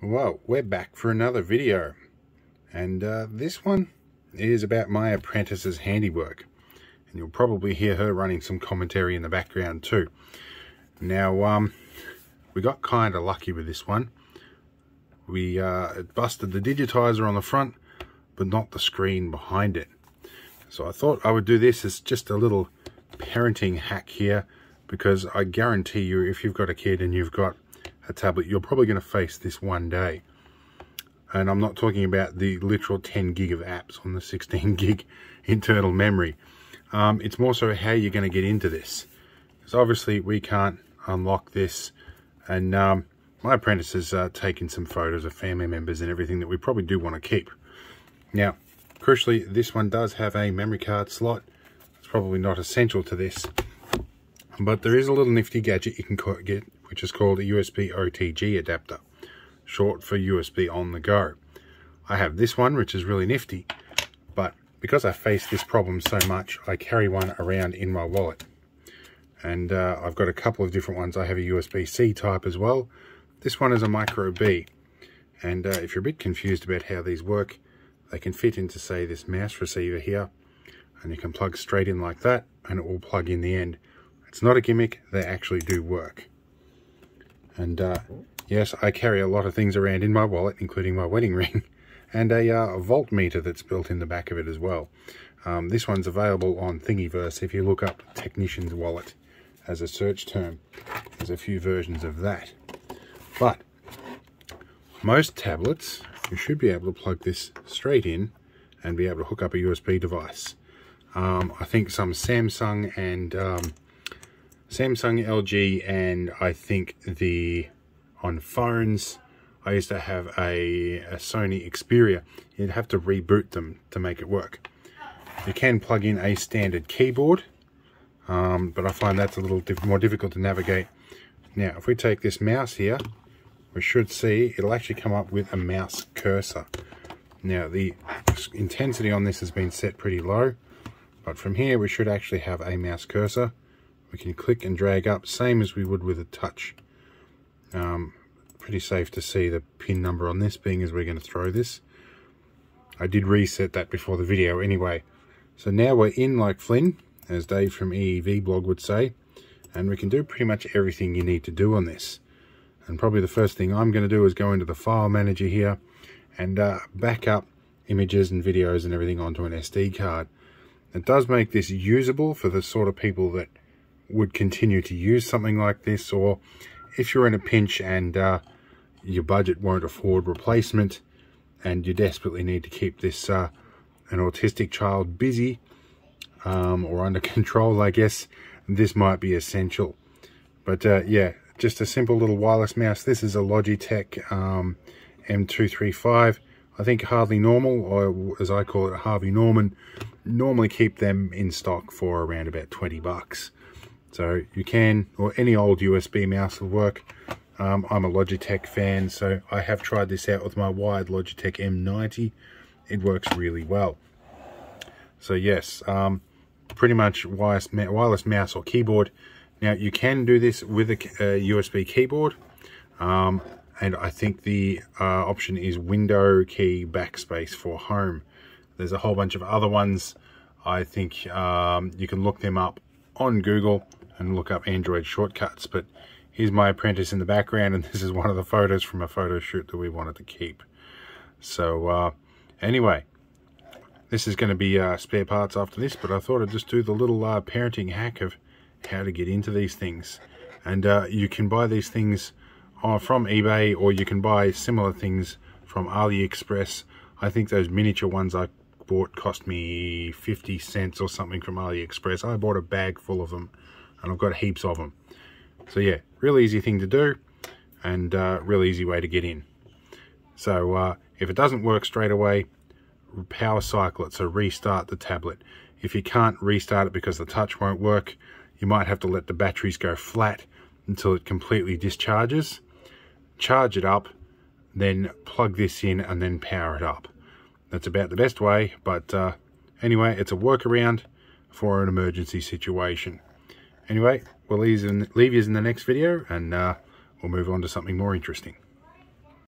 Well, we're back for another video, and this one is about my apprentice's handiwork, and you'll probably hear her running some commentary in the background too. Now, we got kind of lucky with this one. We busted the digitizer on the front, but not the screen behind it. So I thought I would do this as just a little parenting hack here, because I guarantee you, if you've got a kid and you've got a tablet, you're probably going to face this one day. And I'm not talking about the literal 10 gig of apps on the 16 gig internal memory. It's more so how you're going to get into this, because obviously we can't unlock this, and my apprentice has taken some photos of family members and everything that we probably do want to keep. Now, crucially, this one does have a memory card slot. It's probably not essential to this, but there is a little nifty gadget you can get, which is called a USB OTG adapter, short for USB on the go. I have this one, which is really nifty, but because I face this problem so much, I carry one around in my wallet. And I've got a couple of different ones. I have a USB-C type as well. This one is a micro B. And if you're a bit confused about how these work, they can fit into, say, this mouse receiver here, and you can plug straight in like that, and it will plug in the end. It's not a gimmick, they actually do work. And yes, I carry a lot of things around in my wallet, including my wedding ring, and a voltmeter that's built in the back of it as well. This one's available on Thingiverse. If you look up technician's wallet as a search term, there's a few versions of that. But most tablets, you should be able to plug this straight in and be able to hook up a USB device. I think some Samsung and Samsung, LG, and I think on phones, I used to have a Sony Xperia. You'd have to reboot them to make it work. You can plug in a standard keyboard, but I find that's a little more difficult to navigate. Now, if we take this mouse here, we should see it'll actually come up with a mouse cursor. Now, the intensity on this has been set pretty low, but from here we should actually have a mouse cursor. We can click and drag up, same as we would with a touch. Pretty safe to see the pin number on this, being as we're going to throw this. I did reset that before the video anyway. So now we're in like Flynn, as Dave from EEV blog would say, and we can do pretty much everything you need to do on this. And probably the first thing I'm going to do is go into the file manager here and back up images and videos and everything onto an SD card. It does make this usable for the sort of people that would continue to use something like this, or if you're in a pinch and your budget won't afford replacement and you desperately need to keep this an autistic child busy or under control, I guess this might be essential. But yeah, just a simple little wireless mouse. This is a Logitech M235. I think Hardly Normal, or as I call it, Harvey Norman, normally keep them in stock for around about 20 bucks. So you can, or any old USB mouse will work. I'm a Logitech fan, so I have tried this out with my wired Logitech M90. It works really well. So yes, pretty much wireless mouse or keyboard. Now you can do this with a USB keyboard, and I think the option is window key backspace for home. There's a whole bunch of other ones. I think you can look them up on Google and look up Android shortcuts. But here's my apprentice in the background, and this is one of the photos from a photo shoot that we wanted to keep. So anyway, this is going to be spare parts after this, but I thought I'd just do the little parenting hack of how to get into these things. And you can buy these things from eBay, or you can buy similar things from AliExpress. I think those miniature ones I bought cost me 50 cents or something from AliExpress. I bought a bag full of them, and I've got heaps of them. So yeah, real easy thing to do, and real easy way to get in. So if it doesn't work straight away, power cycle it, so restart the tablet. If you can't restart it because the touch won't work, you might have to let the batteries go flat until it completely discharges. Charge it up, then plug this in, and then power it up. That's about the best way, but anyway, it's a workaround for an emergency situation. Anyway, we'll leave you in the next video, and we'll move on to something more interesting.